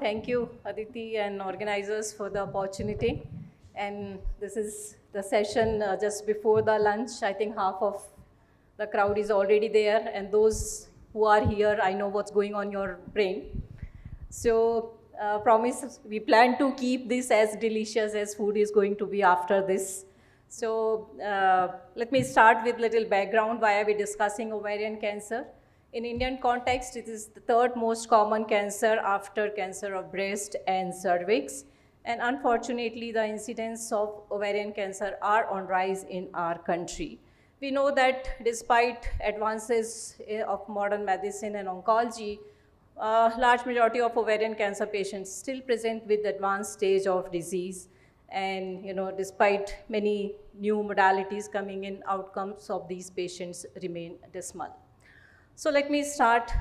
Thank you, Aditi and organizers, for the opportunity. And this is the session just before the lunch. I think half of the crowd is already there, and those who are here, I know what's going on your brain. So, promise we plan to keep this as delicious as food is going to be after this. So, let me start with little background. Why are we discussing ovarian cancer? In Indian context, it is the third most common cancer after cancer of breast and cervix. And unfortunately, the incidence of ovarian cancer are on rise in our country. We know that despite advances of modern medicine and oncology, large majority of ovarian cancer patients still present with advanced stage of disease. And despite many new modalities coming in, outcomes of these patients remain dismal. So let me start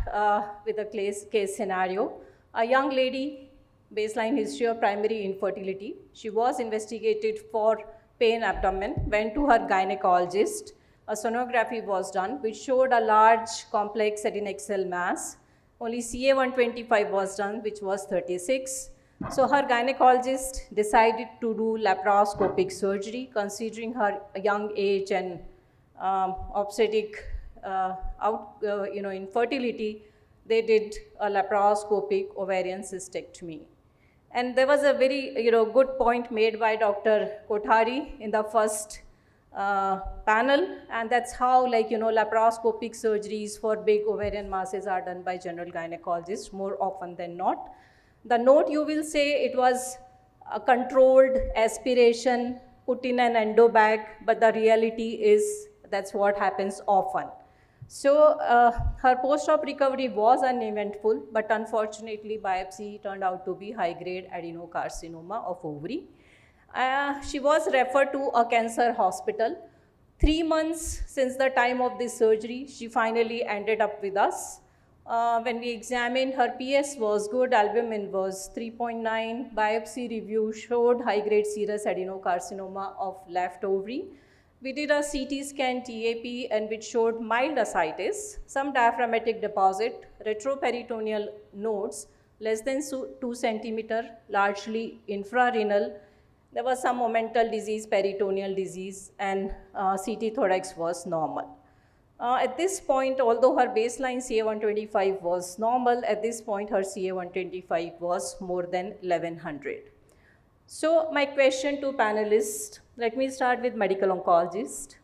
with a case scenario. A young lady, baseline history of primary infertility. She was investigated for pain abdomen, went to her gynecologist. A sonography was done, which showed a large complex adnexal mass. Only CA-125 was done, which was 36. So her gynecologist decided to do laparoscopic surgery, considering her young age and obstetric infertility. They did a laparoscopic ovarian cystectomy. And there was a very good point made by Dr. Kothari in the first panel, and that's how laparoscopic surgeries for big ovarian masses are done by general gynecologists more often than not. The note you will say it was a controlled aspiration, put in an endo bag, but the reality is that's what happens often. So her post-op recovery was uneventful, but unfortunately biopsy turned out to be high-grade adenocarcinoma of ovary. She was referred to a cancer hospital. 3 months since the time of this surgery, she finally ended up with us. When we examined, her PS was good, albumin was 3.9, biopsy review showed high-grade serous adenocarcinoma of left ovary. We did a CT scan TAP and which showed mild ascites, some diaphragmatic deposit, retroperitoneal nodes, less than 2 centimeter, largely infrarenal. There was some momental disease, peritoneal disease, and CT thorax was normal. At this point, although her baseline CA-125 was normal, at this point her CA-125 was more than 1100. So my question to panelists, let me start with medical oncologist.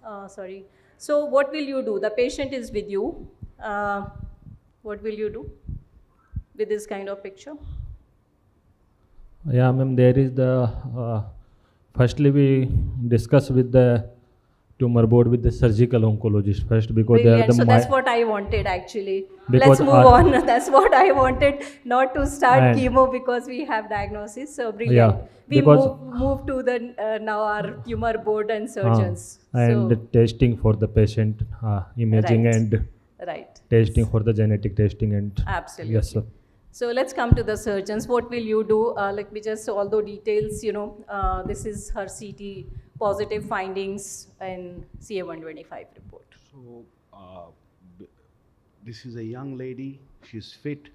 So what will you do? The patient is with you. What will you do with this kind of picture? Yeah, ma'am, there is the, firstly we discuss with the tumor board with the surgical oncologist first, because they are the so that's what I wanted actually. Because let's move on. That's what I wanted, not to start chemo because we have diagnosis. So brilliant. Yeah, we move to the now our tumor board and surgeons. And so, testing for the patient, imaging and testing for the genetic testing and absolutely. Yes, sir. So let's come to the surgeons. What will you do? Let me just, although details, this is her CT positive findings in CA-125 report. So this is a young lady. She's fit.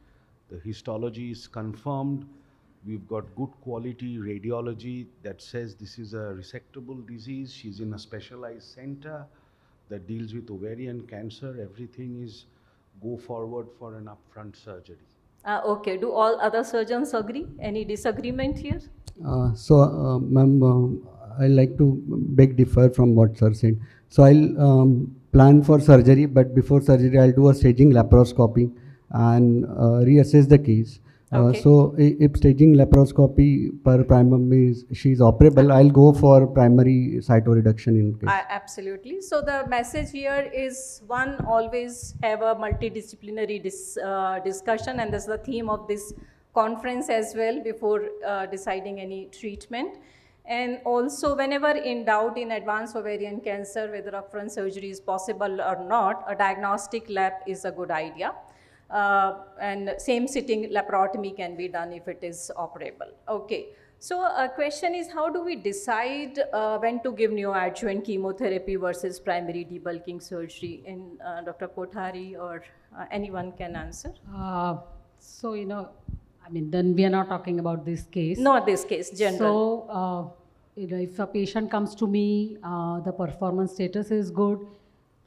The histology is confirmed. We've got good quality radiology that says this is a resectable disease. She's in a specialized center that deals with ovarian cancer. Everything is go forward for an upfront surgery. Okay, do all other surgeons agree? Any disagreement here? Ma'am, I like to beg differ from what sir said. So I'll plan for surgery, but before surgery I'll do a staging laparoscopy and reassess the case. Okay. So if staging laparoscopy per primum is she's operable, I'll go for primary cytoreduction in case. Absolutely. So the message here is one, always have a multidisciplinary discussion, and that's the theme of this conference as well before deciding any treatment. And also, whenever in doubt in advanced ovarian cancer, whether upfront surgery is possible or not, a diagnostic lab is a good idea. And same sitting laparotomy can be done if it is operable. Okay. So a question is, how do we decide when to give neoadjuvant chemotherapy versus primary debulking surgery? In Dr. Kothari or anyone can answer. So, I mean, then we are not talking about this case. Not this case, general. So, if a patient comes to me, the performance status is good,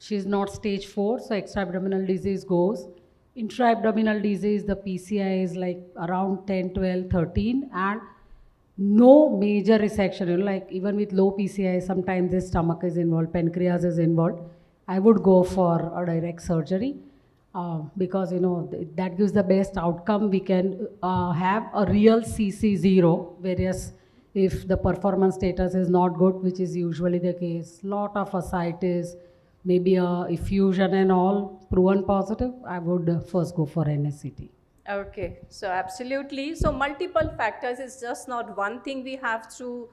she's not stage 4, so extra-abdominal disease goes. Intra-abdominal disease, the PCI is like around 10, 12, 13, and no major resection. Like even with low PCI, sometimes the stomach is involved, pancreas is involved. I would go for a direct surgery. Because that gives the best outcome. We can have a real CC0, whereas if the performance status is not good, which is usually the case, lot of ascites, maybe a effusion and all proven positive, I would first go for NSCT. Okay, so absolutely. So multiple factors is just not one thing we have to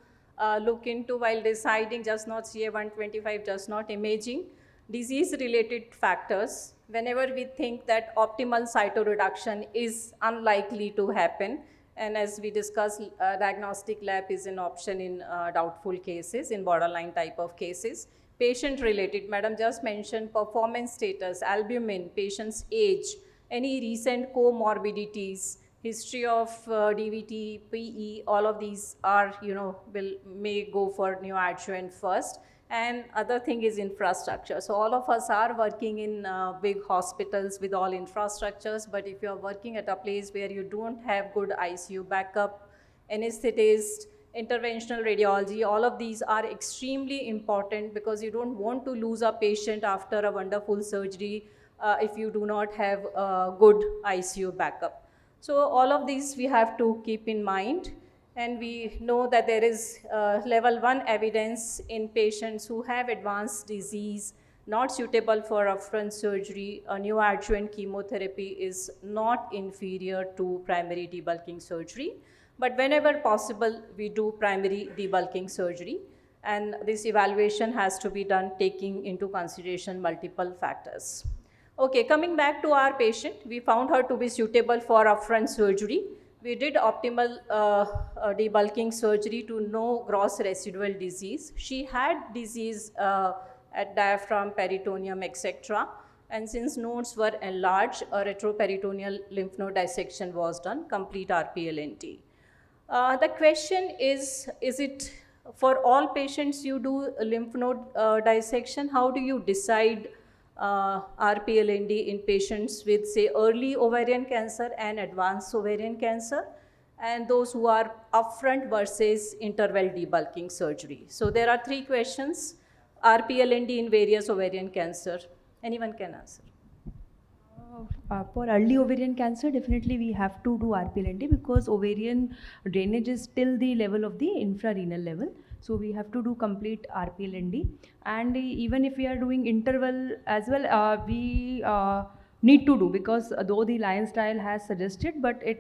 look into while deciding, just not CA-125, just not imaging. Disease-related factors, whenever we think that optimal cytoreduction is unlikely to happen, and as we discussed, diagnostic lab is an option in doubtful cases, in borderline type of cases. Patient-related, madam just mentioned performance status, albumin, patient's age, any recent comorbidities, history of DVT, PE, all of these are, may go for neoadjuvant first. And other thing is infrastructure. So all of us are working in big hospitals with all infrastructures, but if you are working at a place where you don't have good ICU backup, anesthetist, interventional radiology, all of these are extremely important because you don't want to lose a patient after a wonderful surgery if you do not have a good ICU backup. So all of these we have to keep in mind. And we know that there is level 1 evidence in patients who have advanced disease, not suitable for upfront surgery. A neoadjuvant chemotherapy is not inferior to primary debulking surgery. But whenever possible, we do primary debulking surgery. And this evaluation has to be done taking into consideration multiple factors. Okay, coming back to our patient, we found her to be suitable for upfront surgery. We did optimal debulking surgery to no gross residual disease. She had disease at diaphragm, peritoneum, etc. And since nodes were enlarged, a retroperitoneal lymph node dissection was done, complete RPLNT. The question is it for all patients you do a lymph node dissection? How do you decide RPLND in patients with, say, early ovarian cancer and advanced ovarian cancer, and those who are upfront versus interval debulking surgery? So there are 3 questions, RPLND in various ovarian cancer. Anyone can answer. For early ovarian cancer, definitely we have to do RPLND because ovarian drainage is till the level of the infrarenal level. So we have to do complete RPLND, and even if we are doing interval as well, we need to do, because though the Lyons trial has suggested, but it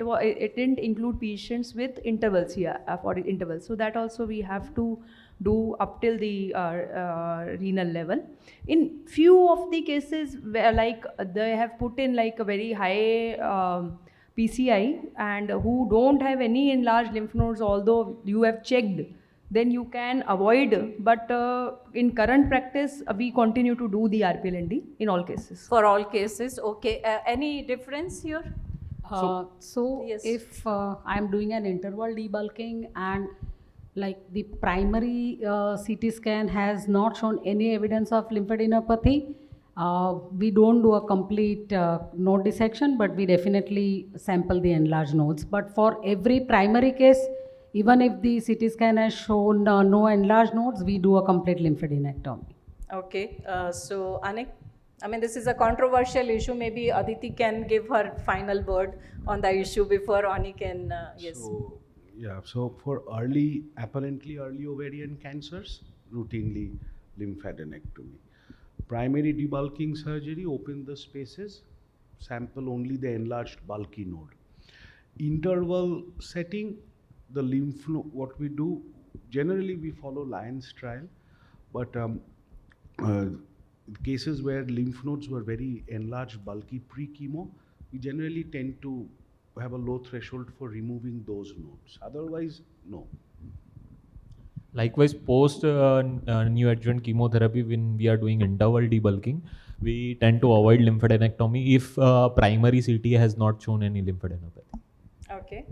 didn't include patients with intervals here for the intervals. So that also we have to do up till the renal level. In few of the cases where like they have put in like a very high PCI and who don't have any enlarged lymph nodes, although you have checked, then you can avoid, but in current practice, we continue to do the RPLND in all cases. For all cases, okay. Any difference here? So yes. if I'm doing an interval debulking and like the primary CT scan has not shown any evidence of lymphadenopathy, we don't do a complete node dissection, but we definitely sample the enlarged nodes. But for every primary case, even if the CT scan has shown no enlarged nodes, we do a complete lymphadenectomy. Okay, so Anik, I mean, this is a controversial issue. Maybe Aditi can give her final word on the issue before Anik can, yes. So, yeah, so for apparently early ovarian cancers, routinely lymphadenectomy. Primary debulking surgery, open the spaces, sample only the enlarged bulky node. Interval setting, the lymph node, what we do, generally we follow Lyons trial, but cases where lymph nodes were very enlarged, bulky pre-chemo, we generally tend to have a low threshold for removing those nodes. Otherwise, no. Likewise, post neoadjuvant chemotherapy, when we are doing interval debulking, we tend to avoid lymphadenectomy if primary CT has not shown any lymphadenopathy. Okay. Okay.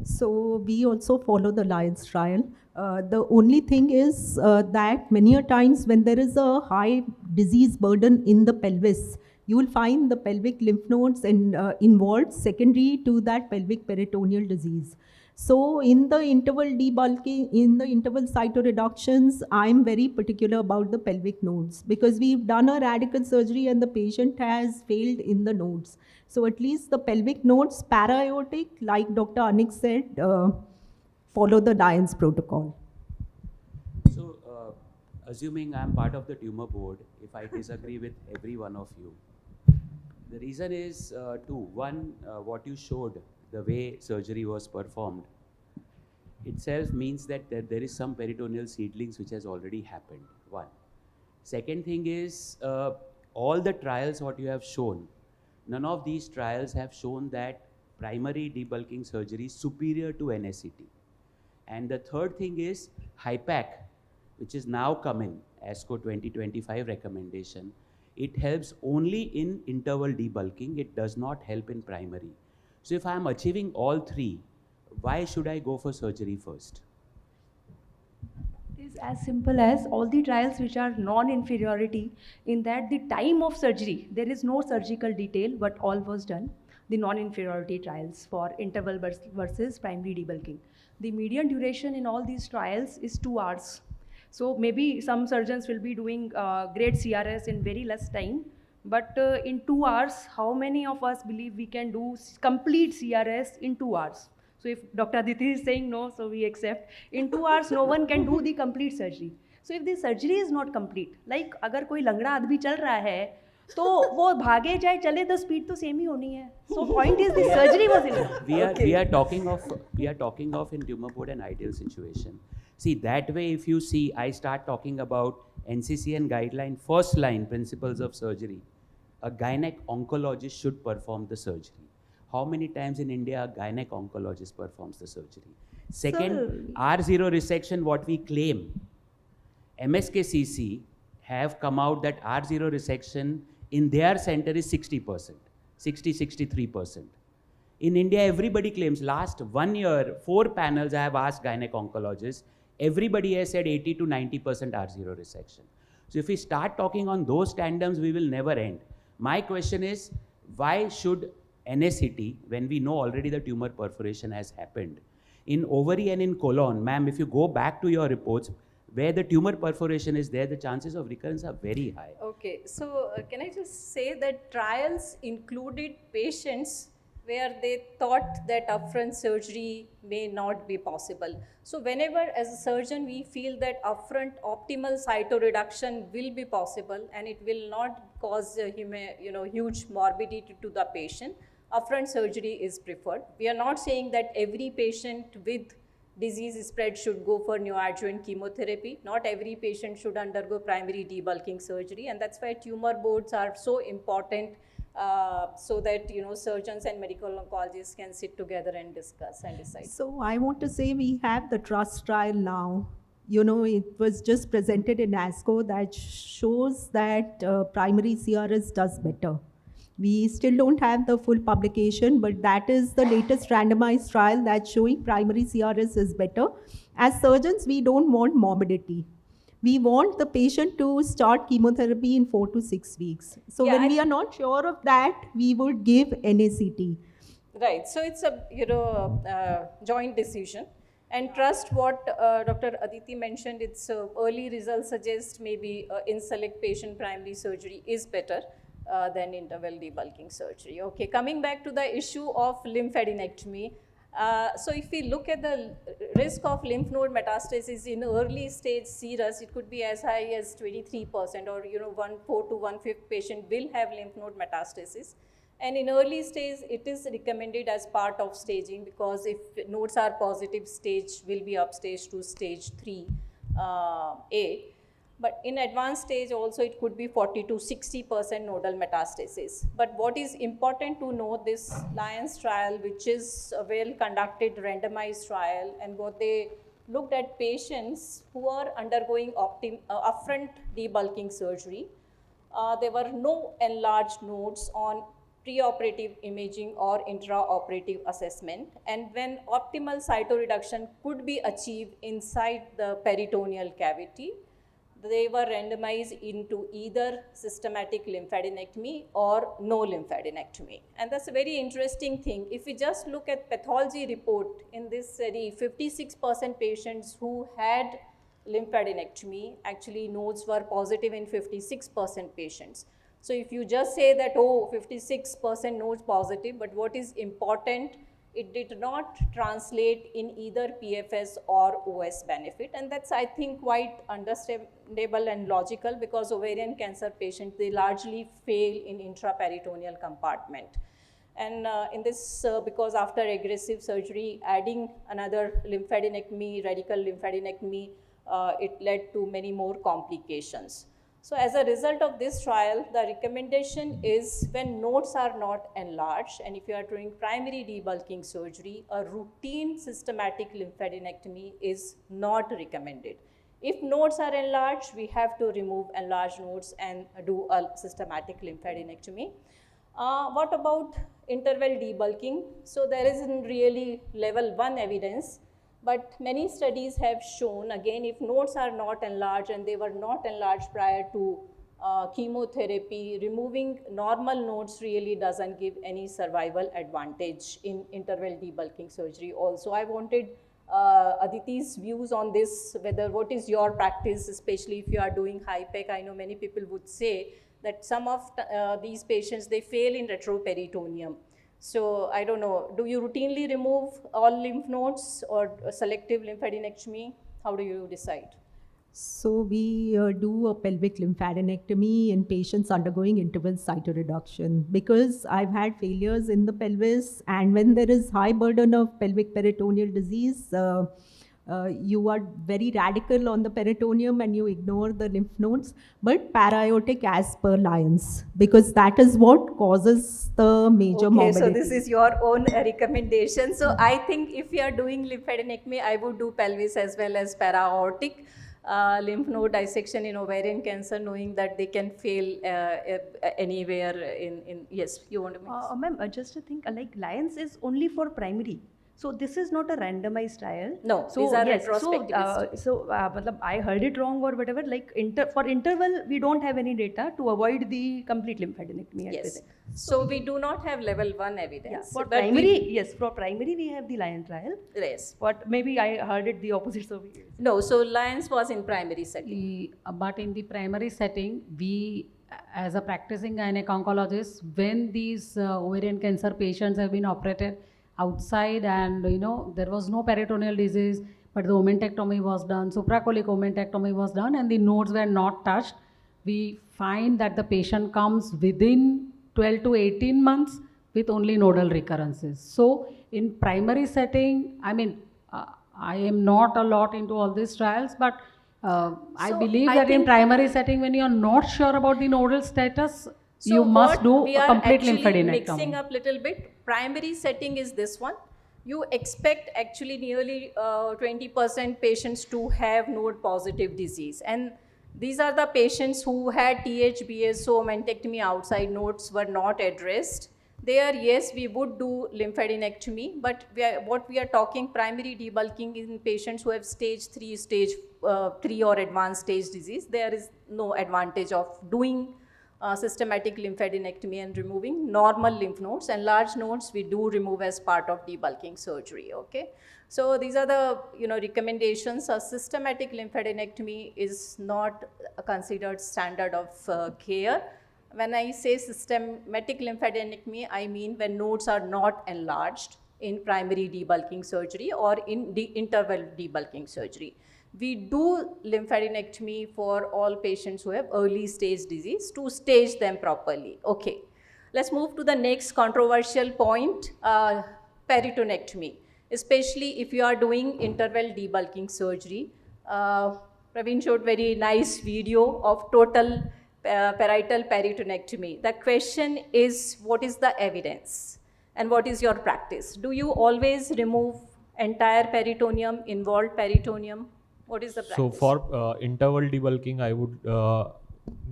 So we also follow the Lions trial. The only thing is that many a times when there is a high disease burden in the pelvis, you will find the pelvic lymph nodes involved secondary to that pelvic peritoneal disease. So in the interval debulking, in the interval cytoreductions, I'm very particular about the pelvic nodes because we've done a radical surgery and the patient has failed in the nodes. So at least the pelvic nodes, para-aortic, like Dr. Anik said, follow the Lyons protocol. So, assuming I'm part of the tumor board, if I disagree with every one of you, the reason is two. One, what you showed, the way surgery was performed, itself means that there is some peritoneal seedlings which has already happened. One. Second thing is, all the trials what you have shown, none of these trials have shown that primary debulking surgery is superior to NSCT. And the third thing is HIPAC, which is now coming, ASCO 2025 recommendation. It helps only in interval debulking. It does not help in primary. So if I am achieving all three, why should I go for surgery first? It is as simple as all the trials which are non-inferiority, in that the time of surgery, there is no surgical detail, but all was done. The non-inferiority trials for interval versus primary debulking. The median duration in all these trials is 2 hours. So maybe some surgeons will be doing great CRS in very less time, but in 2 hours, how many of us believe we can do complete CRS in 2 hours? So if Dr. Aditi is saying no, so we accept. In 2 hours, no one can do the complete surgery. So if the surgery is not complete, like अगर कोई लंगड़ा आदमी चल रहा है, तो वो भागे जाए चले तो स्पीड तो सेम ही होनी है. So point is the surgery was enough. We are talking of in tumor board an ideal situation. See, that way if you see, I start talking about NCCN guideline, first line principles of surgery. A gynec oncologist should perform the surgery. How many times in India a gynec oncologist performs the surgery? Second, R0 resection, what we claim. MSKCC have come out that R0 resection in their center is 60%, 63%. In India, everybody claims. Last 1 year, 4 panels I have asked gynec oncologists, everybody has said 80 to 90% R0 resection. So if we start talking on those tandems, we will never end. My question is, why should NSCT, when we know already the tumor perforation has happened, in ovary and in colon, ma'am, if you go back to your reports, where the tumor perforation is there, the chances of recurrence are very high. Okay, so can I just say that trials included patients where they thought that upfront surgery may not be possible. So whenever as a surgeon we feel that upfront optimal cytoreduction will be possible and it will not cause huge morbidity to the patient, upfront surgery is preferred. We are not saying that every patient with disease spread should go for neoadjuvant chemotherapy. Not every patient should undergo primary debulking surgery, and that's why tumor boards are so important, so that surgeons and medical oncologists can sit together and discuss and decide. So I want to say we have the TRUST trial now. It was just presented in ASCO that shows that primary CRS does better. We still don't have the full publication, but that is the latest randomized trial that's showing primary CRS is better. As surgeons, we don't want morbidity. We want the patient to start chemotherapy in 4 to 6 weeks. So when we are not sure of that, we would give NACT. Right, so it's a joint decision. And trust what Dr. Aditi mentioned, its early results suggest maybe in select patient primary surgery is better than interval debulking surgery. Okay, coming back to the issue of lymphadenectomy. So if we look at the risk of lymph node metastasis in early stage serous, it could be as high as 23%, or 1/4 to 1/5 patient will have lymph node metastasis. And in early stage, it is recommended as part of staging, because if nodes are positive, stage will be upstage to stage 3A. But in advanced stage also, it could be 40 to 60% nodal metastasis. But what is important to know, this Lions trial, which is a well-conducted randomized trial, and what they looked at patients who are undergoing upfront debulking surgery, there were no enlarged nodes on preoperative imaging or intraoperative assessment, and when optimal cytoreduction could be achieved inside the peritoneal cavity, they were randomized into either systematic lymphadenectomy or no lymphadenectomy. And that's a very interesting thing. If we just look at pathology report in this study, 56% patients who had lymphadenectomy, actually nodes were positive in 56% patients. So if you just say that, oh, 56% nodes positive, but what is important, it did not translate in either PFS or OS benefit, and that's, I think, quite understandable and logical, because ovarian cancer patients, they largely fail in intraperitoneal compartment. And in this, because after aggressive surgery, adding another lymphadenectomy, radical lymphadenectomy, it led to many more complications. So as a result of this trial, the recommendation is when nodes are not enlarged, and if you are doing primary debulking surgery, a routine systematic lymphadenectomy is not recommended. If nodes are enlarged, we have to remove enlarged nodes and do a systematic lymphadenectomy. What about interval debulking? So there isn't really level 1 evidence, but many studies have shown, again, if nodes are not enlarged and they were not enlarged prior to chemotherapy, removing normal nodes really doesn't give any survival advantage in interval debulking surgery. Also, I wanted Aditi's views on this, whether what is your practice, especially if you are doing HIPEC. I know many people would say that some of these patients, they fail in retroperitoneum. So I don't know, do you routinely remove all lymph nodes or selective lymphadenectomy? How do you decide? So we do a pelvic lymphadenectomy in patients undergoing interval cytoreduction, because I've had failures in the pelvis, and when there is high burden of pelvic peritoneal disease, you are very radical on the peritoneum and you ignore the lymph nodes, but para-aortic as per Lyons, because that is what causes the major morbidity. So this is your own recommendation. So I think if you are doing lymphadenectomy, I would do pelvis as well as para-aortic. Lymph node dissection in ovarian cancer, knowing that they can fail anywhere in yes, you want to make Ma'am, just to think, like Lyons is only for primary. So this is not a randomized trial. No, so these are yes, retrospective. I heard it wrong or whatever. Like for interval, we don't have any data to avoid the complete lymphadenectomy at yes. present. So we do not have level 1 evidence. Yeah, for primary, yes, for primary we have the Lyon trial. Yes. But maybe I heard it the opposite. So no, so Lyons was in primary setting. But in the primary setting, we, as a practicing gynec oncologist, when these ovarian cancer patients have been operated outside and there was no peritoneal disease, but the omentectomy was done, supracholic omentectomy was done, and the nodes were not touched, we find that the patient comes within 12 to 18 months with only nodal recurrences. So in primary setting, I mean, I am not a lot into all these trials, but I believe that in primary setting, when you are not sure about the nodal status, so you must do a complete lymphadenectomy. Mixing up little bit. Primary setting is this one. You expect actually nearly 20% patients to have node positive disease, and these are the patients who had THBS, so omentectomy outside nodes were not addressed. There, yes, we would do lymphadenectomy, but what we are talking primary debulking in patients who have stage 3 or advanced stage disease. There is no advantage of doing systematic lymphadenectomy and removing normal lymph nodes, and large nodes we do remove as part of debulking surgery. Okay, so these are the recommendations. A systematic lymphadenectomy is not considered standard of care. When I say systematic lymphadenectomy, I mean when nodes are not enlarged in primary debulking surgery or in interval debulking surgery. We do lymphadenectomy for all patients who have early stage disease to stage them properly. Okay, let's move to the next controversial point, peritonectomy, especially if you are doing interval debulking surgery. Praveen showed very nice video of total parietal peritonectomy. The question is, what is the evidence and what is your practice? Do you always remove entire peritoneum, involved peritoneum? What is the practice? So for interval debulking, I would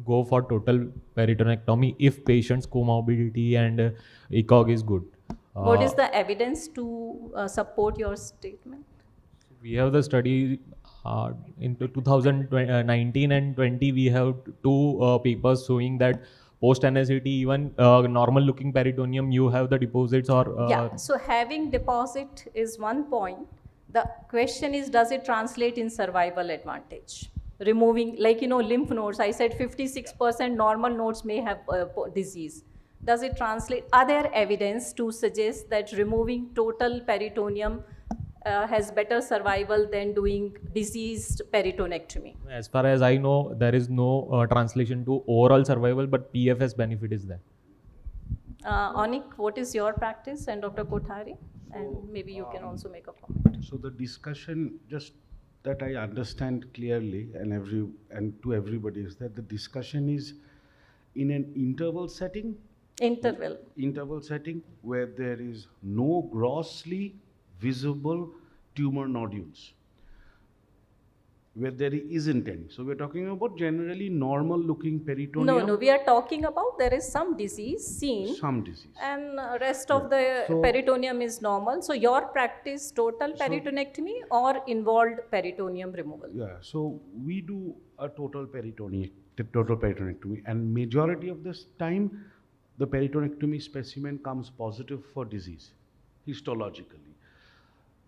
go for total peritonectomy if patient's comorbidity and ECOG is good. What is the evidence to support your statement? We have the study into 2019 and 20. We have two papers showing that post NSAT, even normal looking peritoneum, you have the deposits or Yeah, so having deposit is one point. The question is, does it translate in survival advantage? Removing, like, lymph nodes, I said 56% normal nodes may have disease. Does it translate? Are there evidence to suggest that removing total peritoneum has better survival than doing diseased peritonectomy? As far as I know, there is no translation to overall survival, but PFS benefit is there. Anik, what is your practice, and Dr. Kothari? And maybe you can also make a comment. So the discussion, just that I understand clearly and to everybody, is that the discussion is in an interval setting. Interval setting where there is no grossly visible tumor nodules, where there isn't any. So we're talking about generally normal looking peritoneum. No, we are talking about there is some disease seen. Some disease. And rest of the peritoneum is normal. So your practice total peritonectomy or involved peritoneum removal? Yeah, so we do a total peritonectomy, and majority of this time the peritonectomy specimen comes positive for disease histologically.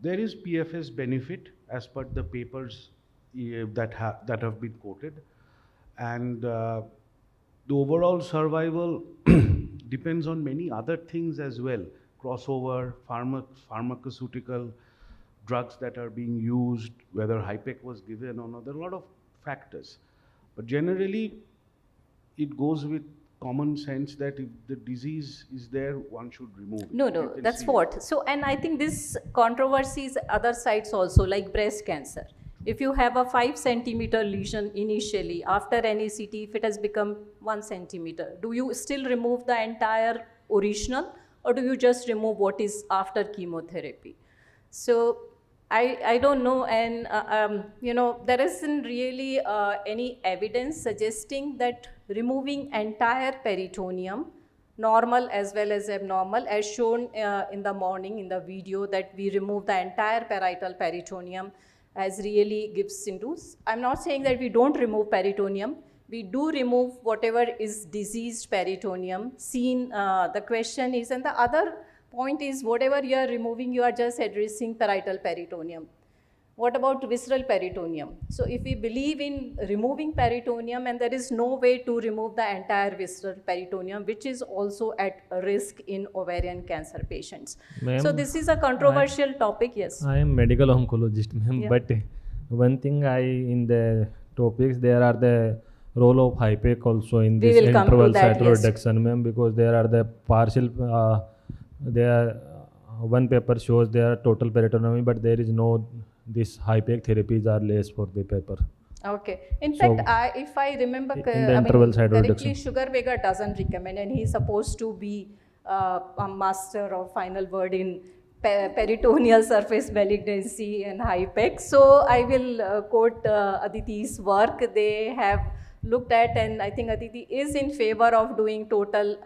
There is PFS benefit as per the papers that have been quoted, and the overall survival depends on many other things as well. Crossover, pharmaceutical drugs that are being used, whether HIPEC was given or not. There are a lot of factors, but generally it goes with common sense that if the disease is there, one should remove it. No, that's what. So, and I think this controversy is other sides also, like breast cancer. If you have a 5 centimeter lesion initially, after NECT, if it has become 1 centimeter, do you still remove the entire original, or do you just remove what is after chemotherapy? So I don't know, and there isn't really any evidence suggesting that removing entire peritoneum, normal as well as abnormal, as shown in the morning in the video, that we remove the entire parietal peritoneum, as really gives into. I'm not saying that we don't remove peritoneum. We do remove whatever is diseased peritoneum seen. The question is, and the other point is, whatever you are removing, you are just addressing parietal peritoneum. What about visceral peritoneum? So if we believe in removing peritoneum, and there is no way to remove the entire visceral peritoneum, which is also at risk in ovarian cancer patients. So this is a controversial topic, yes. I am medical oncologist, ma'am, Yeah. but one thing in the topics, there are the role of HIPEC also in We this will come to interval that, yes. cytoreduction, ma'am, because there are the partial, one paper shows there are total peritoneum, but there is no, this HIPEC therapies are less for the paper. Okay. In So, fact, if I remember in the interval cytoreduction. correctly, Sugar Vega doesn't recommend, and he's supposed to be a master or final word in peritoneal surface malignancy and HIPEC. So I will quote Aditi's work. They have looked at, and I think Aditi is in favor of doing total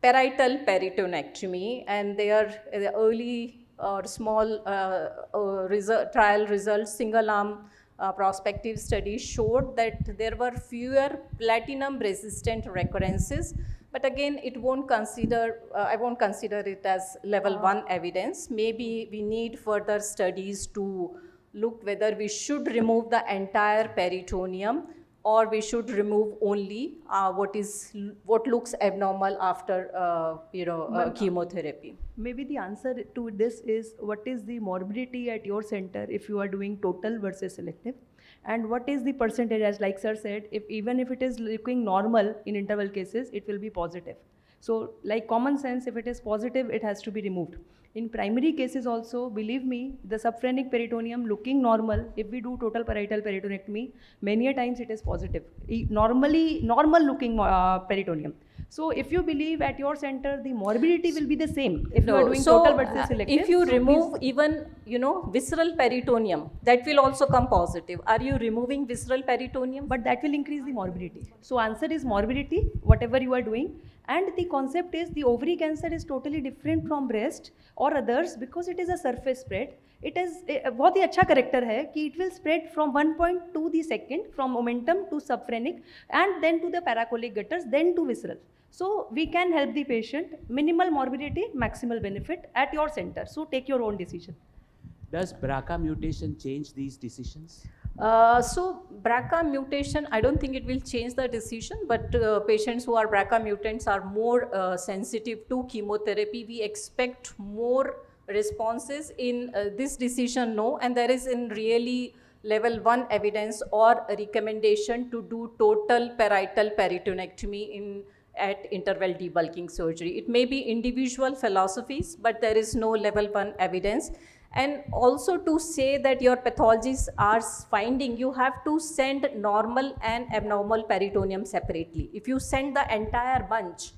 parietal peritonectomy, and their early or small trial results, single arm prospective study showed that there were fewer platinum resistant recurrences, but again it won't consider, I won't consider it as level 1 evidence. Maybe we need further studies to look whether we should remove the entire peritoneum, or we should remove only what looks abnormal after chemotherapy. Maybe the answer to this is, what is the morbidity at your center if you are doing total versus selective, and what is the percentage, as like sir said, even if it is looking normal in interval cases, it will be positive. So like common sense, if it is positive, it has to be removed. In primary cases also, believe me, the subphrenic peritoneum looking normal, if we do total parietal peritoneectomy, many a times it is positive. Normal looking peritoneum. So if you believe at your center, the morbidity will be the same if you are doing total versus selective. If you So remove please- even, visceral peritoneum, that will also come positive. Are you removing visceral peritoneum? but that will increase the morbidity. So answer is morbidity, whatever you are doing. And the concept is the ovary cancer is totally different from breast or others because it is a surface spread. It is बहुत ही अच्छा character है कि it will spread from one point to the second, from momentum to subphrenic and then to the paracolic gutters, then to visceral. So we can help the patient, minimal morbidity, maximal benefit at your center. So take your own decision. Does BRCA mutation change these decisions? So BRCA mutation, I don't think it will change the decision, but patients who are BRCA mutants are more sensitive to chemotherapy. We expect more responses in this decision, no, and there is in really level 1 evidence or a recommendation to do total parietal peritoneectomy at interval debulking surgery. It may be individual philosophies, but there is no level 1 evidence. And also to say that your pathologists are finding, you have to send normal and abnormal peritoneum separately. If you send the entire bunch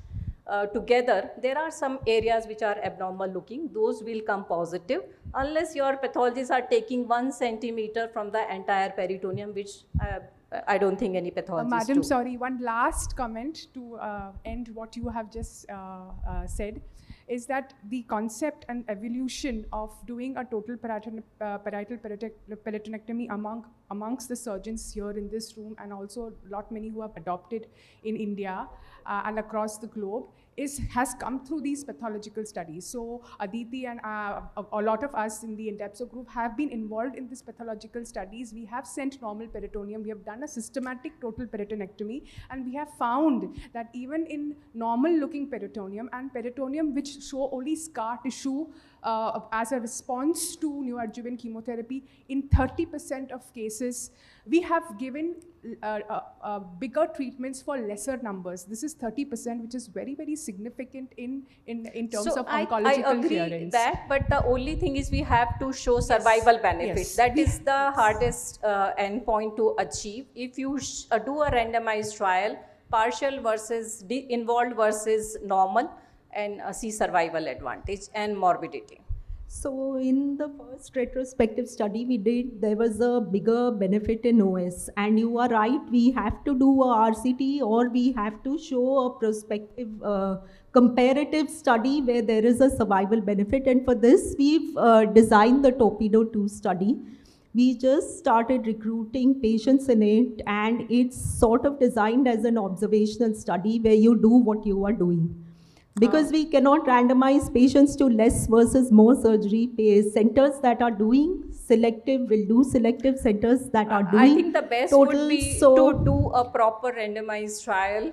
together, there are some areas which are abnormal looking, those will come positive, unless your pathologists are taking 1 centimeter from the entire peritoneum, which I don't think any pathologists Madam, do. sorry, one last comment to end what you have just said is that the concept and evolution of doing a total parietal peritoneectomy amongst the surgeons here in this room, and also many who have adopted in India and across the globe, has come through these pathological studies. So Aditi and a lot of us in the Indepso group have been involved in these pathological studies. We have sent normal peritoneum, we have done a systematic total peritoneectomy, and we have found that even in normal looking peritoneum and peritoneum which show only scar tissue as a response to neoadjuvant chemotherapy, in 30% of cases, we have given bigger treatments for lesser numbers. This is 30%, which is very, very significant in terms of oncological I agree clearance. that, but the only thing is we have to show survival benefit. Yes. That is the hardest endpoint to achieve. If you do a randomized trial, partial versus involved versus normal, and see survival advantage and morbidity. So in the first retrospective study we did, there was a bigger benefit in OS, and you are right, we have to do a RCT or we have to show a prospective comparative study where there is a survival benefit, and for this we've designed the Torpedo 2 study. We just started recruiting patients in it, and it's sort of designed as an observational study where you do what you are doing. Because we cannot randomize patients to less versus more surgery. Centers that are doing selective will do selective, centers that are doing I think the best total, would be so to do a proper randomized trial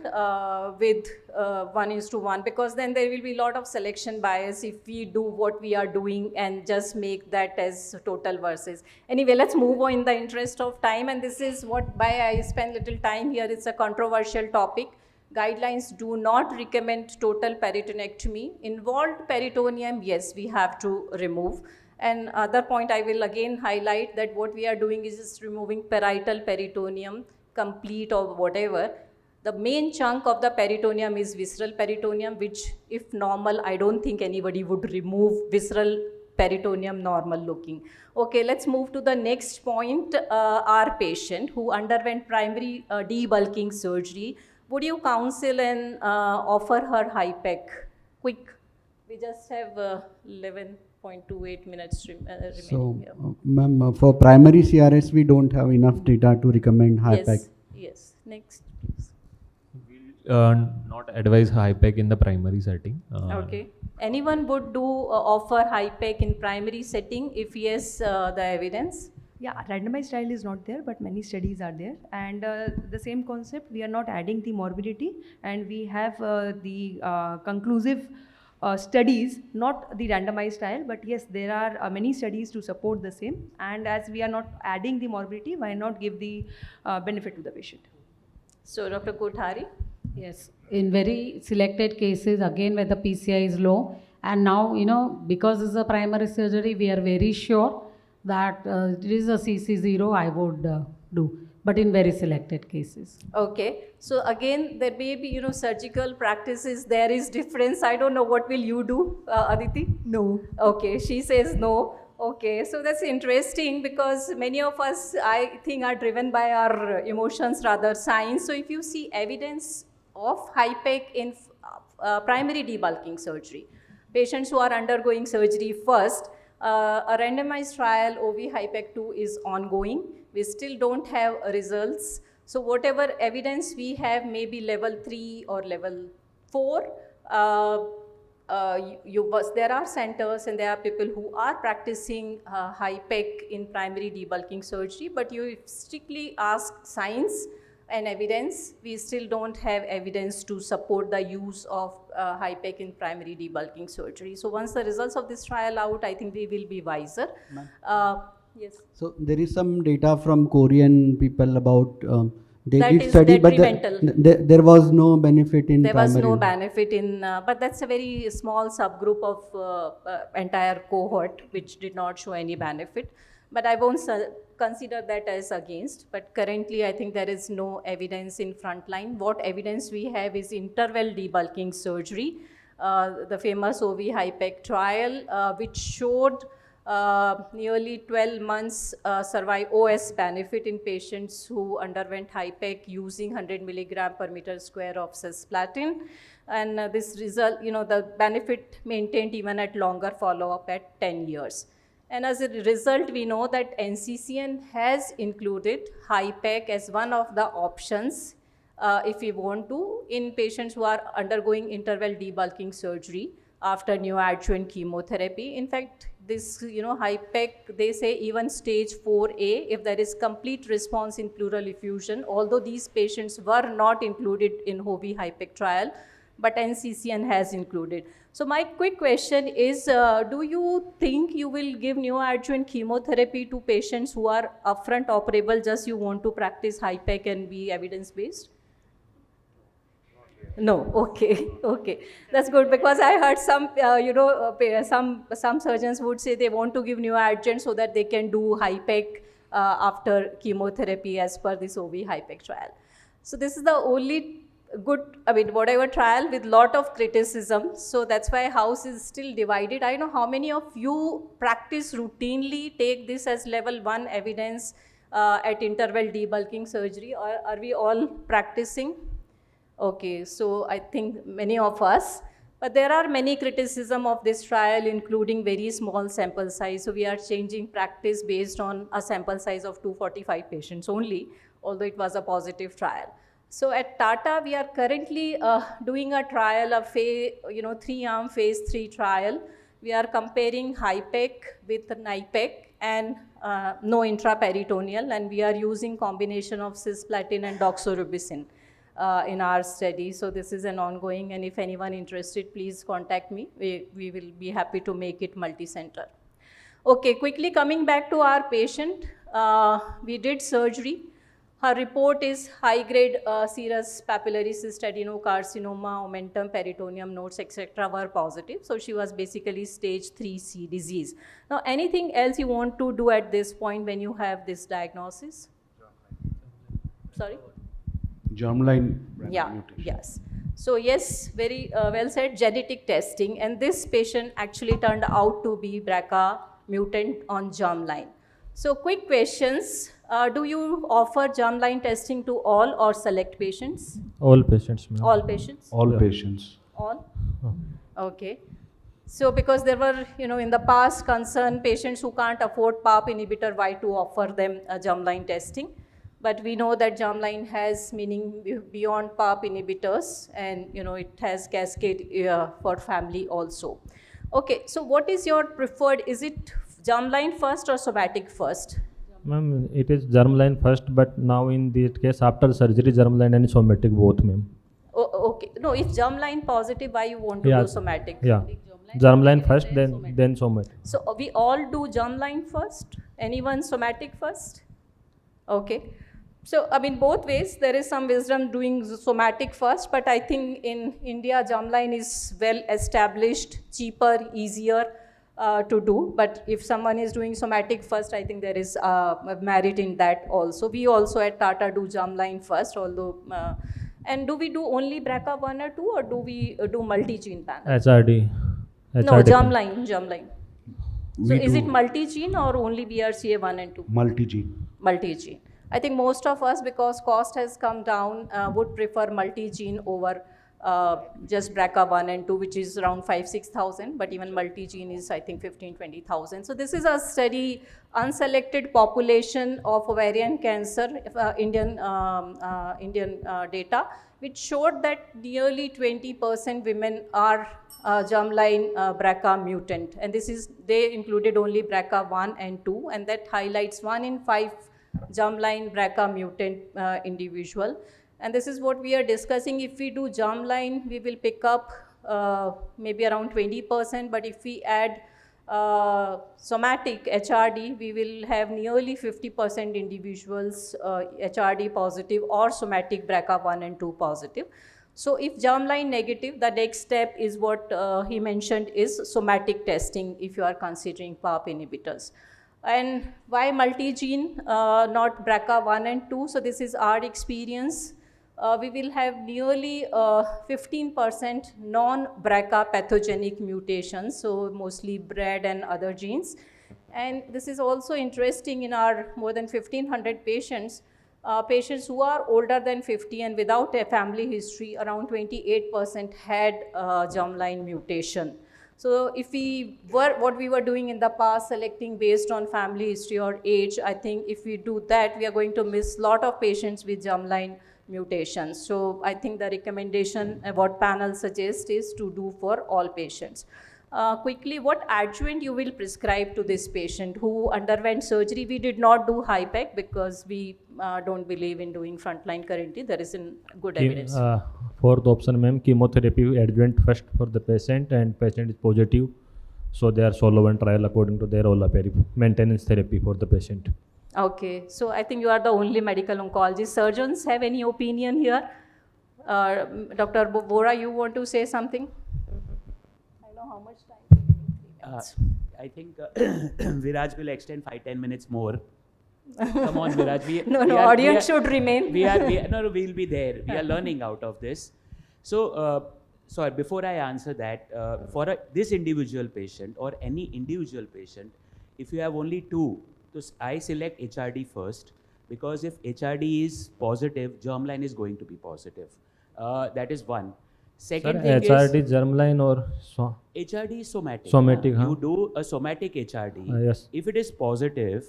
with 1:1, because then there will be a lot of selection bias if we do what we are doing and just make that as total versus. Anyway, let's move on in the interest of time, and this is why I spend little time here. It's a controversial topic. Guidelines do not recommend total peritoneectomy. Involved peritoneum, yes, we have to remove. And other point I will again highlight that what we are doing is just removing parietal peritoneum, complete or whatever. The main chunk of the peritoneum is visceral peritoneum, which if normal, I don't think anybody would remove visceral peritoneum normal looking. Okay, let's move to the next point. Our patient who underwent primary debulking surgery, would you counsel and offer her HIPEC? Quick, we just have 11.28 minutes remaining So, here. ma'am, for primary CRS, we don't have enough data to recommend HIPEC. Yes, yes. Next, please. Not advise HIPEC in the primary setting. Okay. Anyone would do offer HIPEC in primary setting? If yes, the evidence? Yeah, randomized trial is not there, but many studies are there. And the same concept, we are not adding the morbidity, and we have the conclusive studies, not the randomized trial, but yes, there are many studies to support the same. And as we are not adding the morbidity, why not give the benefit to the patient? So, Dr. Kothari? Yes, in very selected cases, again where the PCI is low And now, because it's a primary surgery, we are very sure that it is a CC0 I would do, but in very selected cases. Okay, so again, there may be, surgical practices, there is difference. I don't know, what will you do, Aditi? No. Okay, she says no. Okay, so that's interesting because many of us, I think, are driven by our emotions rather science. So if you see evidence of HIPEC in primary debulking surgery, patients who are undergoing surgery first, a randomized trial OV HIPEC 2 is ongoing. We still don't have results. So whatever evidence we have, maybe level 3 or level 4, there are centers and there are people who are practicing HIPEC in primary debulking surgery, but you strictly ask science and evidence, we still don't have evidence to support the use of HIPEC in primary debulking surgery. So once the results of this trial out, I think we will be wiser. Yes. So there is some data from Korean people about they that did is study, but detrimental. there was no benefit in There primary. was no benefit in, but that's a very small subgroup of entire cohort which did not show any benefit. But I won't consider that as against. But currently, I think there is no evidence in frontline. What evidence we have is interval debulking surgery, the famous OV HIPEC trial, which showed nearly 12 months OS benefit in patients who underwent HIPEC using 100 milligram per meter square of cisplatin. And this result, the benefit maintained even at longer follow-up at 10 years. And as a result, we know that NCCN has included HIPEC as one of the options if we want to in patients who are undergoing interval debulking surgery after neoadjuvant chemotherapy. In fact, this, HIPEC, they say even stage 4A, if there is complete response in pleural effusion, although these patients were not included in HOVI HIPEC trial, but NCCN has included. So my quick question is, do you think you will give neoadjuvant chemotherapy to patients who are upfront operable, just you want to practice HIPEC and be evidence-based? No, okay, okay. That's good because I heard some, some surgeons would say they want to give neoadjuvant so that they can do HIPEC after chemotherapy as per this OV HIPEC trial. So this is the only good, whatever trial with lot of criticism. So that's why house is still divided. I know how many of you practice routinely, take this as level 1 evidence at interval debulking surgery, or are we all practicing? Okay, so I think many of us, but there are many criticism of this trial, including very small sample size. So we are changing practice based on a sample size of 245 patients only, although it was a positive trial. So at Tata, we are currently doing a trial, a 3-arm phase 3 trial. We are comparing HIPEC with NIPEC and no intraperitoneal, and we are using combination of cisplatin and doxorubicin in our study. So this is an ongoing, and if anyone interested, please contact me. We will be happy to make it multi-center. Okay, quickly coming back to our patient, we did surgery. Her report is high-grade serous papillary cyst adenocarcinoma, omentum, peritoneum nodes, etc. were positive. So she was basically stage 3C disease. Now, anything else you want to do at this point when you have this diagnosis? Sorry? Germline Yeah, mutation. yes. So yes, very well said, genetic testing. And this patient actually turned out to be BRCA mutant on germline. So quick questions. Do you offer germline testing to all or select patients? All patients, ma'am. All patients? All Yeah. patients. All? Okay. So because there were, in the past concern patients who can't afford PARP inhibitor, why to offer them a germline testing? But we know that germline has meaning beyond PARP inhibitors, and it has cascade for family also. Okay, so what is your preferred, is it germline first or somatic first? Ma'am, it is germline first, but now in this case, after surgery, germline and somatic both, ma'am. Oh, okay. No, if germline positive, why you want to do somatic? Yeah, germline first, then somatic. So we all do germline first? Anyone somatic first? Okay. So, I mean, both ways, there is some wisdom doing somatic first, but I think in India, germline is well established, cheaper, easier to do. But if someone is doing somatic first, I think there is merit in that also. We also at Tata do germline first, although, and do we do only BRCA1 or 2, or do we do multi-gene panel? HRD. No, germline. So We is it do multi-gene or only BRCA1 and 2? multi-gene. Multi-gene. I think most of us, because cost has come down, would prefer multi-gene over just BRCA1 and 2, which is around 5,000-6,000, but even multi-gene is, I think, 15,000-20,000. So this is a study, unselected population of ovarian cancer, Indian data, which showed that nearly 20% women are germline BRCA mutant, and they included only BRCA1 and 2, and that highlights 1 in 5 germline BRCA mutant individual. And this is what we are discussing. If we do germline, we will pick up maybe around 20%, but if we add somatic HRD, we will have nearly 50% individuals HRD positive or somatic BRCA1 and 2 positive. So if germline negative, the next step is what he mentioned is somatic testing if you are considering PARP inhibitors. And why multi-gene, not BRCA1 and 2? So this is our experience. We will have nearly 15% non-BRCA pathogenic mutations, so mostly BRAD and other genes. And this is also interesting in our more than 1,500 patients. Patients who are older than 50 and without a family history, around 28% had germline mutation. So if we were, what we were doing in the past, selecting based on family history or age, I think if we do that, we are going to miss a lot of patients with germline mutations. So I think the recommendation what panel suggests is to do for all patients. Quickly, what adjuvant you will prescribe to this patient who underwent surgery? We did not do HIPEC because we don't believe in doing frontline currently. There isn't good evidence. Fourth option, ma'am, chemotherapy adjuvant first for the patient, and patient is positive, so they are solo one trial according to their olaparib maintenance therapy for the patient. Okay, so I think you are the only medical oncologist. Surgeons have any opinion here? Dr. Vora, you want to say something? I know how much time. I think Viraj will extend 5-10 minutes more. Come on, Viraj. No, audience should remain. We'll be there. We are learning out of this. So, sorry, before I answer that, for this individual patient or any individual patient, if you have only two, so I select HRD first, because if HRD is positive, germline is going to be positive. That is one. Second thing HRD is germline or HRD is somatic. Somatic, You do a somatic HRD. Yes. If it is positive,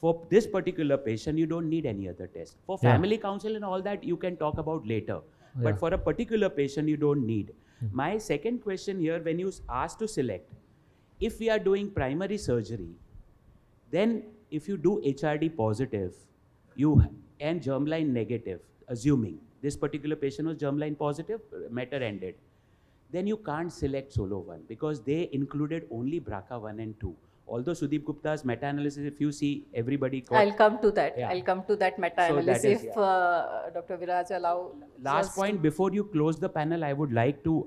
for this particular patient, you don't need any other test. For family counsel and all that, you can talk about later. But for a particular patient, you don't need. My second question here, when you ask to select, if we are doing primary surgery, then if you do HRD positive, and germline negative, assuming this particular patient was germline positive, matter ended, then you can't select solo one because they included only BRCA1 and 2. Although Sudeep Gupta's meta-analysis, if you see everybody... I'll come to that. Yeah. I'll come to that meta-analysis if Dr. Viraj allow. Last point, before you close the panel, I would like to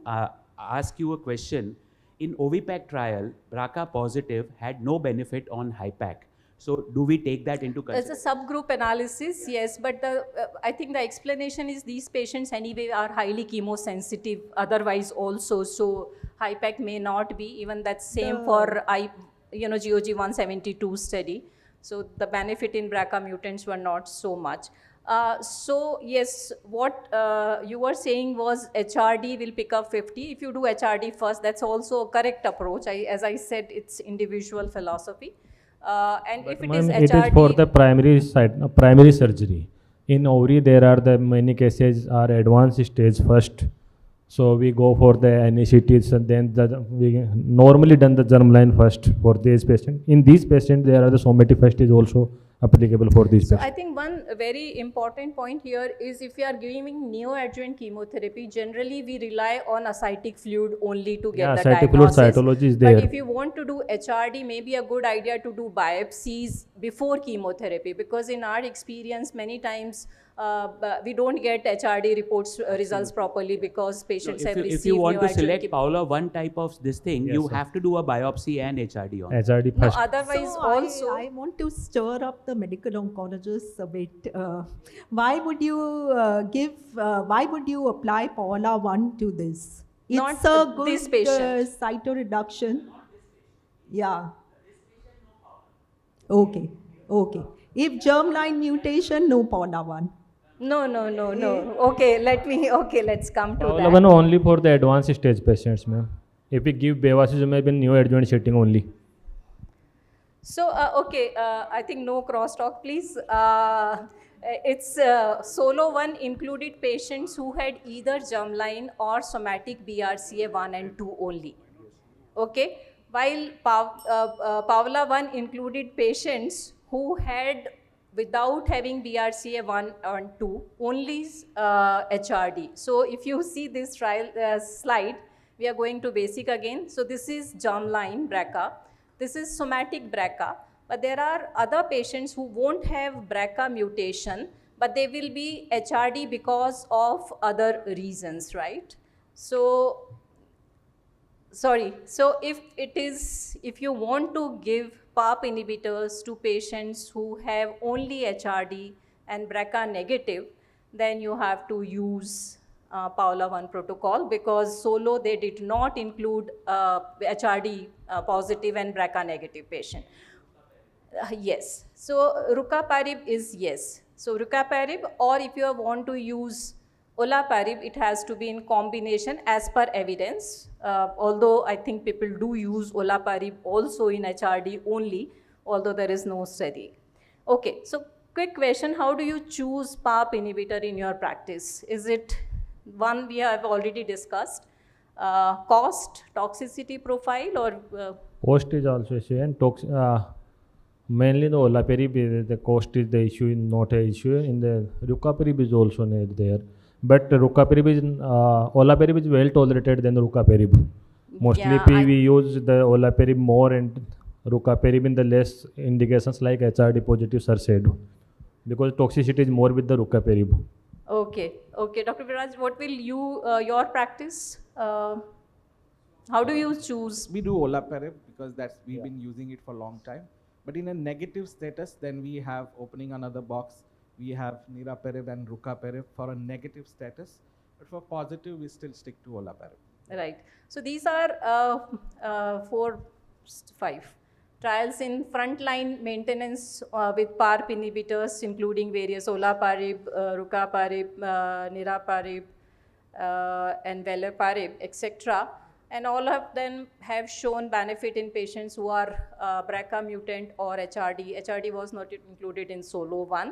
ask you a question. In OVPAC trial, BRCA positive had no benefit on HIPAC. So do we take that into consideration? It's a subgroup analysis, yes, but I think the explanation is these patients anyway are highly chemosensitive otherwise also, so HIPAC may not be, even that's same for GOG 172 study. So the benefit in BRCA mutants were not so much. So yes, what you were saying was HRD will pick up 50. If you do HRD first, that's also a correct approach. As I said, it's individual philosophy. And But if it is HRD... it is for the primary side, primary surgery. In ovary, there are the many cases are advanced stage first. So we go for the NECTs and then we normally done the germline first for these patients. In these patients, there are the somatic first is also applicable for these So patients. I think one very important point here is if we are giving neoadjuvant chemotherapy, generally we rely on ascitic fluid only to get Yeah, the ascitic fluid diagnosis. cytology is But there. if you want to do HRD, maybe a good idea to do biopsies before chemotherapy, because in our experience many times we don't get HRD reports results properly because patients have received If you want to neoadjuvant select, chemo. Paula, one type of this thing, Yes, you sir. have to do a biopsy and HRD on it. HRD No, first. otherwise So also. I want to stir up the medical oncologists a bit. Why would you why would you apply Paula 1 to this? It's Not a good this patient. cytoreduction. Yeah. Okay. Okay. If germline mutation, no Paula 1. No. Okay, let's come to that. Paula only for the advanced stage patients, ma'am. If we give bevacizumab in neoadjuvant setting only. So, I think no crosstalk, please. It's Solo 1 included patients who had either germline or somatic BRCA1 and 2 only. Okay, while Paula 1 included patients who had, without having BRCA1 and 2, only HRD. So if you see this trial slide, we are going to basic again. So this is germline BRCA. This is somatic BRCA. But there are other patients who won't have BRCA mutation, but they will be HRD because of other reasons, right? So, sorry. So if you want to give PARP inhibitors to patients who have only HRD and BRCA negative, then you have to use Paula 1 protocol, because Solo they did not include HRD positive and BRCA negative patient. Yes. So rucaparib is yes. So rucaparib, or if you want to use olaparib, it has to be in combination as per evidence. Although I think people do use olaparib also in HRD only, although there is no study. Okay, so quick question, how do you choose PARP inhibitor in your practice? Is it one we have already discussed, cost, toxicity profile, or? Cost is also issue, and mainly the olaparib, the cost is the issue, not an issue. In the rucaparib is also not there. But rucaparib is, olaparib is well tolerated than the rucaparib. Mostly Yeah, we use the olaparib more and rucaparib in the less indications like HRD positive SERCED, because toxicity is more with the rucaparib. Okay, Dr. Viraj, what will your practice? How do you choose? We do olaparib because we've been using it for a long time. But in a negative status, then we have opening another box. We have niraparib and rucaparib for a negative status. But for positive, we still stick to olaparib. Right. So these are 5 trials in frontline maintenance with PARP inhibitors, including various olaparib, rucaparib, niraparib, and velaparib, etc. And all of them have shown benefit in patients who are BRCA mutant or HRD. HRD was not included in Solo 1.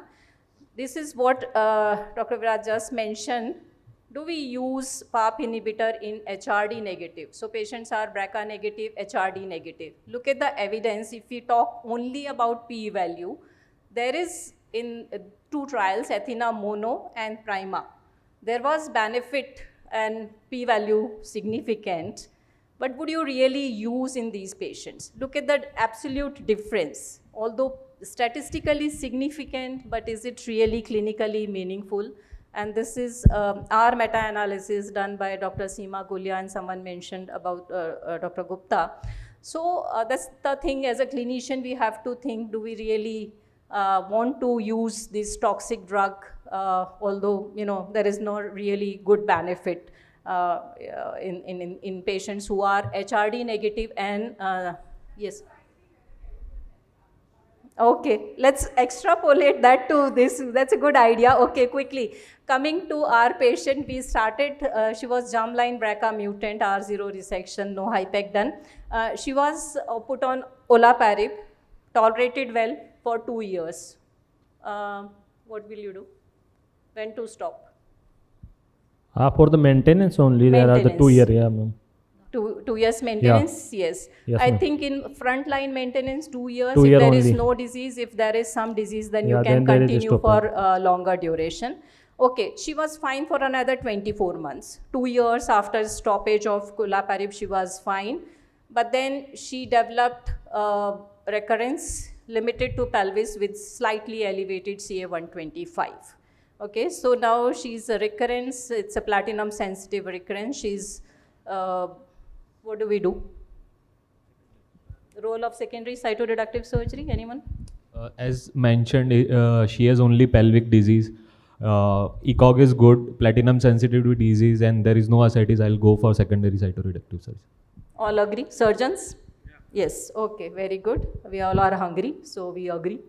This is what Dr. Viraj just mentioned. Do we use PARP inhibitor in HRD negative? So patients are BRCA negative, HRD negative. Look at the evidence. If we talk only about P value, there is in 2 trials, Athena Mono and Prima. There was benefit and p-value significant, but would you really use in these patients? Look at the absolute difference. Although statistically significant, but is it really clinically meaningful? And this is our meta-analysis done by Dr. Seema Gulia, and someone mentioned about Dr. Gupta. So that's the thing, as a clinician, we have to think, do we really want to use this toxic drug, although there is no really good benefit in patients who are HRD negative and yes. Okay, let's extrapolate that to this. That's a good idea. Okay, quickly. Coming to our patient, we started, she was germline BRCA mutant, R0 resection, no HIPEC done. She was put on olaparib, tolerated well for 2 years. What will you do? When to stop? For the maintenance only, there are the 2 year, yeah, ma'am. 2 years maintenance, yes. Yes, I ma'am. think in frontline maintenance, 2 years. 2 if year there is only. no disease, if there is some disease, then you Yeah, can then there is a continue stopper. for longer duration. Okay, she was fine for another 24 months. 2 years after stoppage of olaparib, she was fine. But then she developed recurrence limited to pelvis with slightly elevated CA125. Okay, so now she's a recurrence, it's a platinum sensitive recurrence. She's, what do we do? Role of secondary cytoreductive surgery, anyone? As mentioned, she has only pelvic disease. ECOG is good, platinum sensitivity disease, and there is no ascites. I'll go for secondary cytoreductive surgery. All agree? Surgeons? Yes, okay, very good. We all are hungry, so we agree.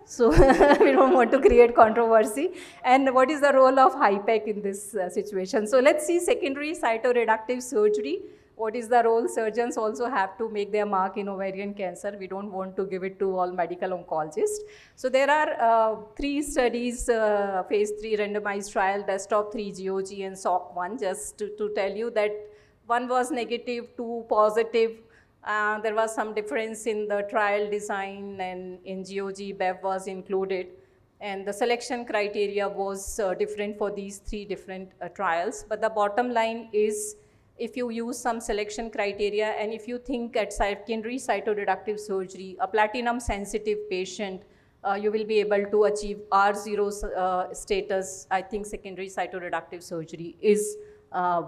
So we don't want to create controversy. And what is the role of HIPEC in this situation? So let's see secondary cytoreductive surgery. What is the role? Surgeons also have to make their mark in ovarian cancer. We don't want to give it to all medical oncologists. So there are 3 studies, phase 3 randomized trial, desktop 3 GOG and SOC1, just to tell you that one was negative, 2 positive. There was some difference in the trial design, and in GOG, BEV was included. And the selection criteria was different for these 3 different trials. But the bottom line is, if you use some selection criteria and if you think at secondary cytoreductive surgery, a platinum sensitive patient, you will be able to achieve R0 status. I think secondary cytoreductive surgery is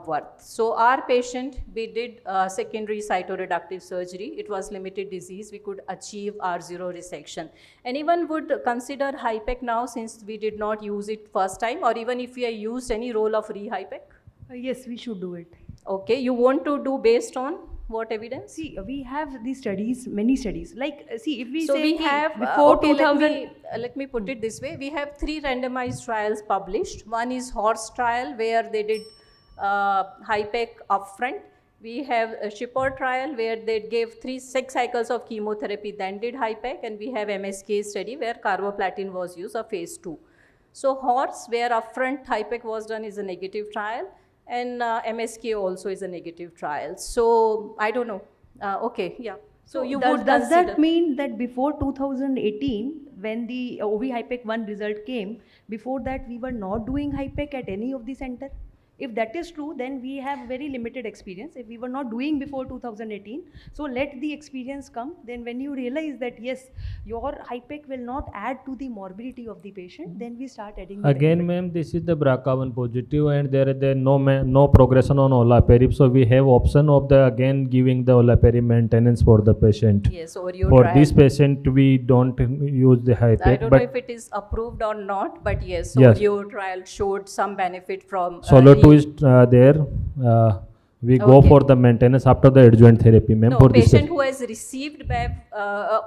worth. So our patient, we did secondary cytoreductive surgery. It was limited disease. We could achieve R0 resection. Anyone would consider HIPEC now, since we did not use it first time, or even if we have used any role of re-HIPEC? Yes, we should do it. Okay, you want to do based on what evidence? See, we have these studies, many studies. Like, see, if we So say we have, before okay, 2000, let me put it this way. We have 3 randomized trials published. One is HORSE trial, where they did HIPEC upfront. We have a SHIPPOR trial where they gave 6 cycles of chemotherapy, then did HIPEC, and we have MSK study where carboplatin was used, a phase 2. So HORSE, where upfront HIPEC was done, is a negative trial, and MSK also is a negative trial. So I don't know. Okay, yeah. So you would does consider. that mean that before 2018, when the OV HIPEC 1 result came, before that we were not doing HIPEC at any of the center? If that is true, then we have very limited experience. If we were not doing before 2018, so let the experience come. Then when you realize that yes, your HIPEC will not add to the morbidity of the patient, then we start adding the Again, ma'am, this is the BRCA1 positive, and there is no progression on olaparib. So we have option of the again giving the olaparib maintenance for the patient. Yes, ORIO For trial. this patient, we don't use the HIPEC. I don't know if it is approved or not, but yes, Yes. ORIO trial showed some benefit from Solo 2 is there. We go Okay. for the maintenance after the adjuvant therapy, ma'am. No, for this patient who has received BEV,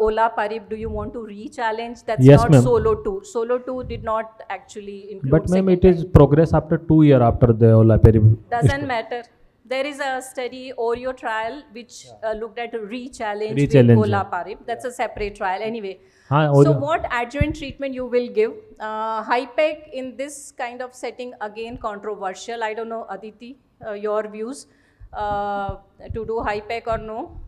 olaparib, do you want to re-challenge? That's Yes, not ma'am. Solo 2. Solo 2 did not actually include But ma'am, second it is progress after 2 years after the olaparib. Doesn't matter. There is a study, ORIO trial, which looked at a re-challenge with Re-challenge, yeah. olaparib. That's a separate trial. Anyway, Haan, so ORIO. what adjuvant treatment you will give? HIPEC in this kind of setting, again controversial. I don't know, Aditi, your views to do HIPEC or no?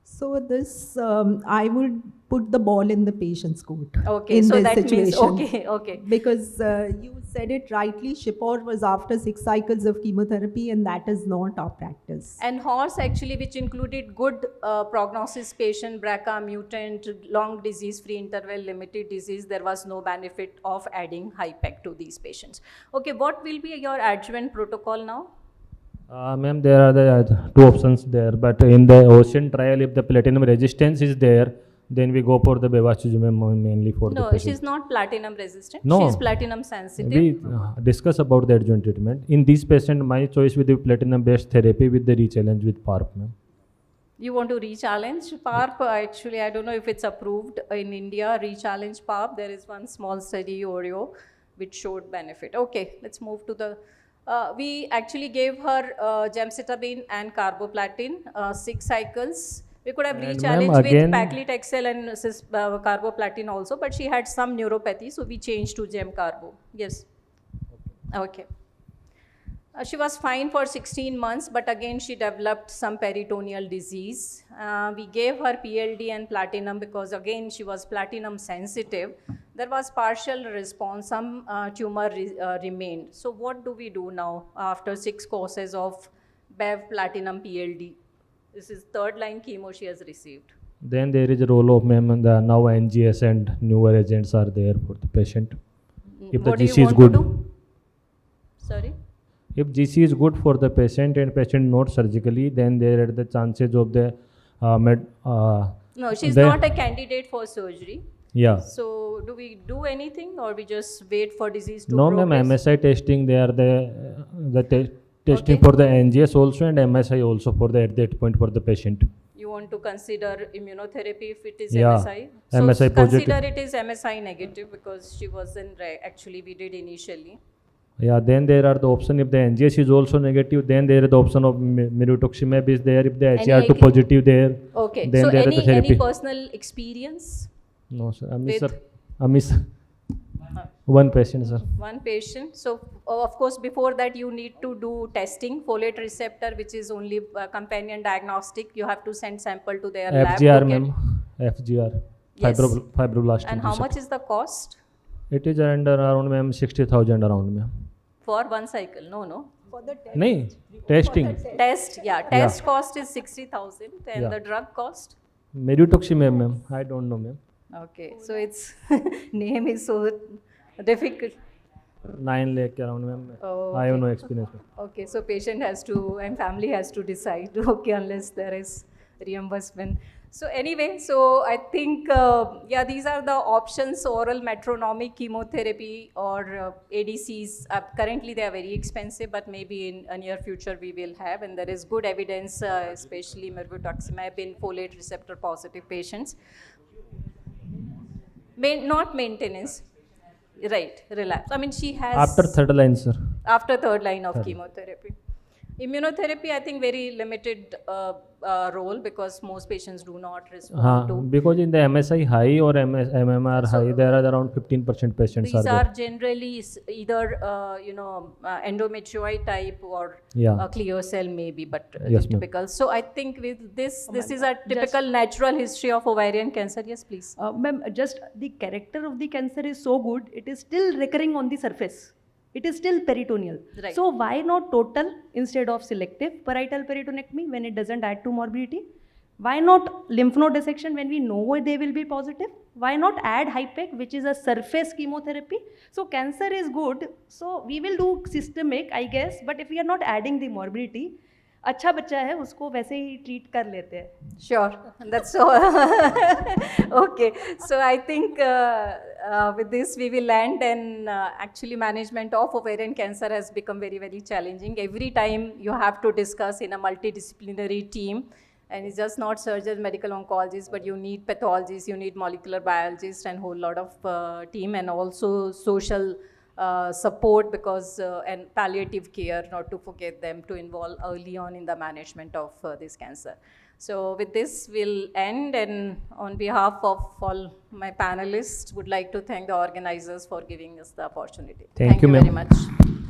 So this, I would put the ball in the patient's court. Okay, in so this that means, situation. okay. Because you said it rightly, SHIPPOR was after 6 cycles of chemotherapy, and that is not our practice. And HORSE actually, which included good prognosis patient, BRCA mutant, long disease-free interval, limited disease, there was no benefit of adding HIPEC to these patients. Okay, what will be your adjuvant protocol now? Ma'am, there are the 2 options there, but in the OCEAN trial, if the platinum resistance is there, then we go for the bevacizumab mainly for the No, patient. she's not platinum resistant. No. She's platinum sensitive. We discuss about the adjuvant treatment. In this patient, my choice with the platinum-based therapy with the re-challenge with PARP, ma'am. You want to re-challenge PARP? Actually, I don't know if it's approved in India, re-challenge PARP. There is one small study, ORIO, which showed benefit. Okay, let's move to the... we actually gave her gemcitabine and carboplatin, 6 cycles. We could have And re-challenged ma'am, with again- paclitaxel and carboplatin also, but she had some neuropathy, so we changed to gem carbo. Yes. Okay. She was fine for 16 months, but again she developed some peritoneal disease. We gave her PLD and platinum because again she was platinum sensitive. There was partial response, some tumor remained. So what do we do now after 6 courses of Bev, platinum, PLD? This is third line chemo she has received. Then there is a role of ma'am, and now NGS and newer agents are there for the patient. If What the do GC you is want good. to do? Sorry? If GC is good for the patient and patient not surgically, then there are the chances of the No, she's not a candidate for surgery. Yeah. So do we do anything or we just wait for disease to No, progress? ma'am. MSI testing. They are the testing Okay. for the NGS also and MSI also for the at that point for the patient. You want to consider immunotherapy if it is Yeah, MSI? So MSI positive. consider it is MSI negative because she wasn't actually we did initially. Yeah. Then there are the option if the NGS is also negative. Then there is the option of mirvetuximab is there. If the HER2 Any- positive there. Okay. Then So there is the any therapy. personal experience? No, sir. I miss, With- sir. I miss one patient, sir. One patient. So of course before that you need to do testing, folate receptor, which is only companion diagnostic. You have to send sample to their lab. FGR, to get- ma'am. FGR. Yes. Fibroblastic. And how receptor. much is the cost It is around, ma'am, 60,000 around, ma'am. for one cycle? No. No, testing. Test, yeah. Test cost is 60,000 and Yeah. the drug cost? Mirvetuximab, ma'am. I don't know, ma'am. Okay, so it's name is so difficult. 9 lakh around, ma'am. Oh, I have okay. no experience. Okay, so patient has to and family has to decide. Okay, unless there is reimbursement. So anyway, so I think yeah, these are the options: oral metronomic chemotherapy or ADCs. Currently, they are very expensive, but maybe in a near future we will have. And there is good evidence, especially mirvetuximab in folate receptor positive patients. Not maintenance, right? Relapse. I mean, she has After third line, sir. after third line of Third. chemotherapy. Immunotherapy, I think very limited role because most patients do not respond to. Because in the MSI high or MMR high, there are around 15% patients These are are there. generally either endometrioid type or Yeah. clear cell maybe, but Yes, ma'am. typical. So I think with this is a typical natural history of ovarian cancer. Yes, please. Ma'am, just the character of the cancer is so good, it is still recurring on the surface. It is still peritoneal. Right. So why not total instead of selective parietal peritonectomy when it doesn't add to morbidity? Why not lymph node dissection when we know they will be positive? Why not add HIPEC, which is a surface chemotherapy? So cancer is good. So we will do systemic, I guess, but if we are not adding the morbidity, अच्छा बच्चा है उसको वैसे ही treat कर लेते हैं. Sure, that's so. Okay, so I think with this we will end, and actually management of ovarian cancer has become very, very challenging. Every time you have to discuss in a multidisciplinary team, and it's just not surgeons, medical oncologists, but you need pathologists, you need molecular biologists, and whole lot of team, and also social support because and palliative care, not to forget them, to involve early on in the management of this cancer. So with this we'll end, and on behalf of all my panelists would like to thank the organizers for giving us the opportunity. Thank you, very ma'am. much.